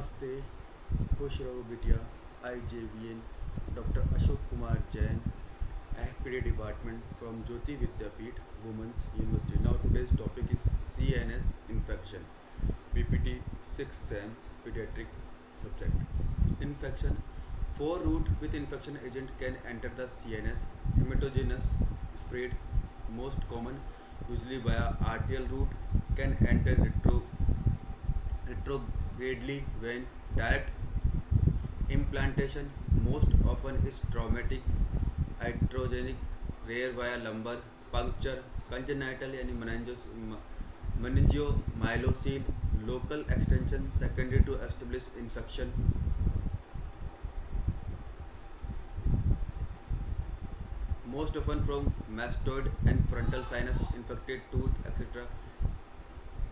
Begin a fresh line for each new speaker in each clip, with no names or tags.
नमस्ते, खुश रहो बिटिया। IJVN, Dr. Ashok Kumar Jain, FPD Department from Jyoti Vidyapeeth, Women's University. Now today's topic is CNS infection, PPT 6th Sem Pediatrics subject. Infection. Four route with infection agent can enter the CNS. Hematogenous spread, most common, usually via arterial route, can enter retrogradely when direct implantation, most often is traumatic, iatrogenic, rare via lumbar puncture, congenital यानी meningiomyelocele, local extension secondary to established infection, most often from mastoid and frontal sinus, infected tooth, etc.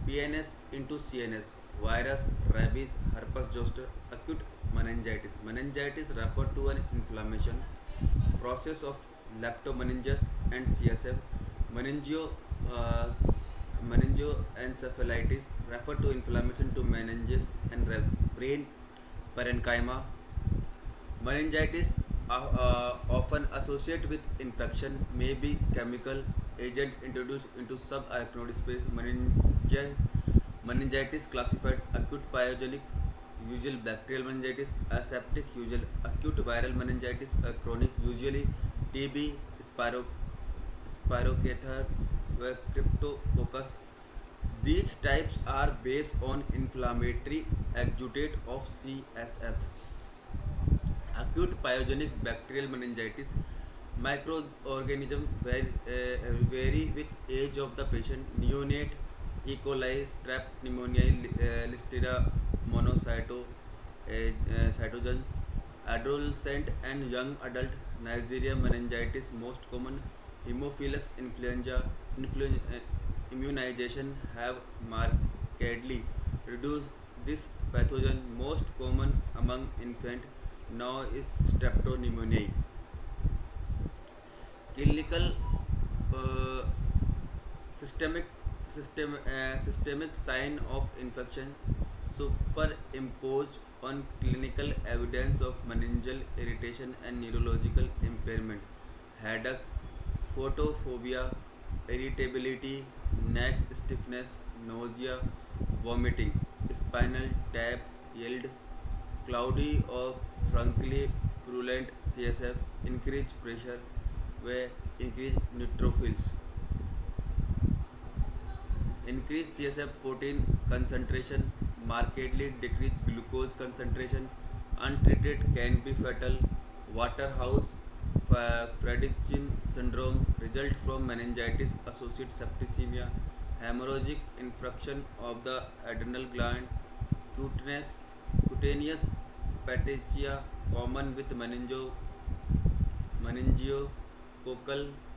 PNS into CNS, virus, rabies, herpes zoster, acute meningitis. Meningitis refer to an inflammation process of leptomeninges and CSF. Meningio, uh, Meningoencephalitis refer to inflammation to meninges and brain parenchyma. Meningitis often associated with infection may be chemical agent introduced into subarachnoid space. Meningitis classified acute pyogenic, usual bacterial meningitis, aseptic, usual acute viral meningitis, chronic, usually TB, spirochetes, cryptococcus. These types are based on inflammatory exudate of CSF. Acute pyogenic bacterial meningitis, microorganism vary with age of the patient. Neonate, E. coli, strep pneumoniae, Listeria monocytogenes. Adolescent and young adult, Neisseria meningitis most common. Hemophilus influenza, immunization have markedly reduced this pathogen. Most common among infant now is streptopneumoniae. Clinical uh, systemic systemic sign of infection superimposed on clinical evidence of meningeal irritation and neurological impairment, headache, photophobia, irritability, neck stiffness, nausea, vomiting, spinal tap yield, cloudy or frankly purulent CSF, increased pressure, where increased neutrophils, increased CSF protein concentration, markedly decreased glucose concentration, untreated can be fatal. Waterhouse Fredrickson syndrome result from meningitis associated septicemia, hemorrhagic infection of the adrenal gland, cutaneous, cutaneous petechia common with meningococcal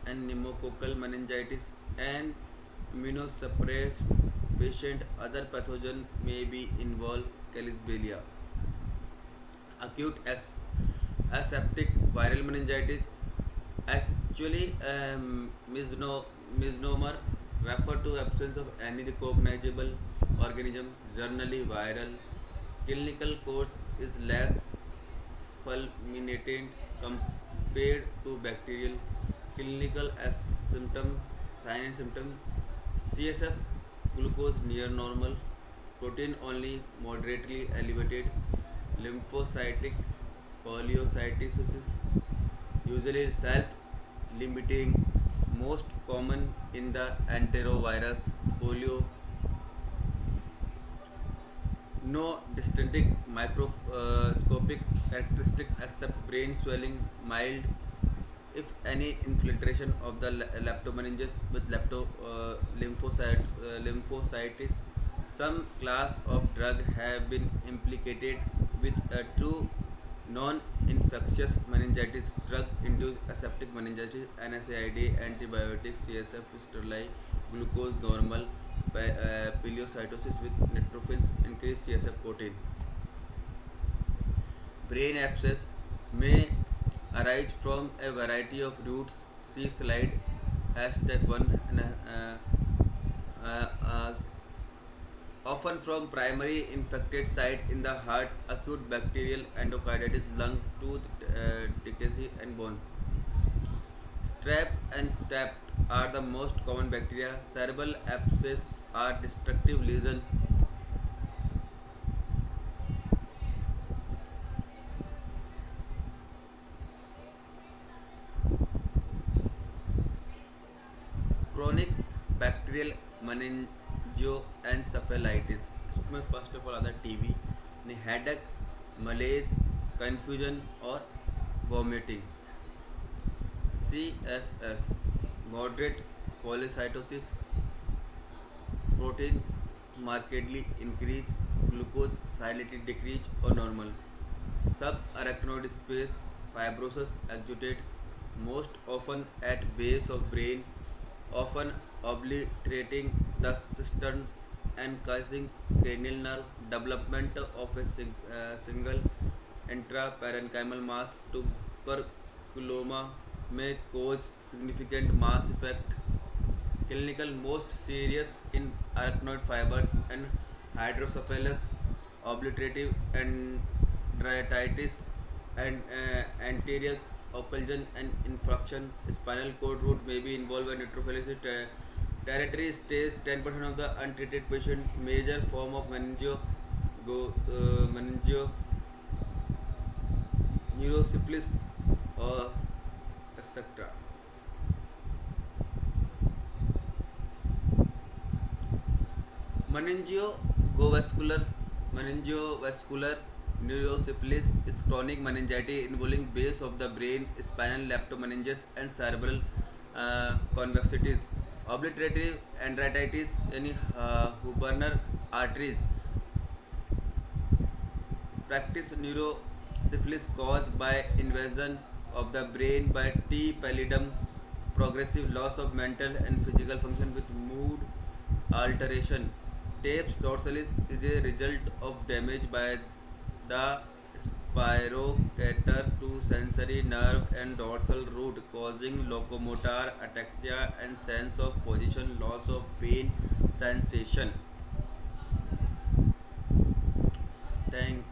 and pneumococcal meningitis, and immunosuppressed patient. Other pathogen may be involved Calibria. Acute aseptic viral meningitis, actually misnomer, refer to absence of any recognizable organism, generally viral. Clinical course is less fulminating compared to bacterial. Clinical as symptom, sign and symptom: CSF glucose near normal, protein only moderately elevated, lymphocytic polyocytosis, usually self-limiting, most common in the enterovirus polio. No distinct microscopic characteristic except brain swelling, mild, if any, infiltration of the leptomeninges with lymphocytes. Some class of drug have been implicated with a true non-infectious meningitis drug induced aseptic meningitis, NSAID, antibiotics, CSF sterilize, glucose normal, pilocytosis with neutrophils, increased CSF protein. Brain abscess may arise from a variety of routes. See slide #1 uh, uh, often from primary infected site in the heart, acute bacterial endocarditis, lung, tooth decay, and bone. Strep and staph are the most common bacteria. Cerebral abscess are destructive lesion. Chronic bacterial meningoencephalitis. इसमें first of all आता है TB, headache, मलेज, confusion और vomiting. CSF, moderate polycytosis, protein markedly increase, glucose slightly decrease or normal. Subarachnoid space fibrosis exudate, most often at base of brain, often obliterating the cistern and causing cranial nerve development of a single intraparenchymal mass. Tuberculoma may cause significant mass effect. Clinical most serious in arachnoid fibers and hydrocephalus, obliterative enteritis and anterior occlusion and infraction. Spinal cord root may be involved in neutrophilic territory. Stage 10% of the untreated patient. Major form of meningio neurosyphilis or etc. Meningovascular meningovascular neurosyphilis is chronic meningitis involving base of the brain, spinal leptomeninges, and cerebral convexities. Obliterative enteritis in Huberner arteries. Practice neurosyphilis caused by invasion of the brain by T. pallidum, progressive loss of mental and physical function with mood alteration. Tape's dorsalis is a result of damage by the spirochaeter to sensory nerve and dorsal root, causing locomotor ataxia and sense of position, loss of pain sensation. Thank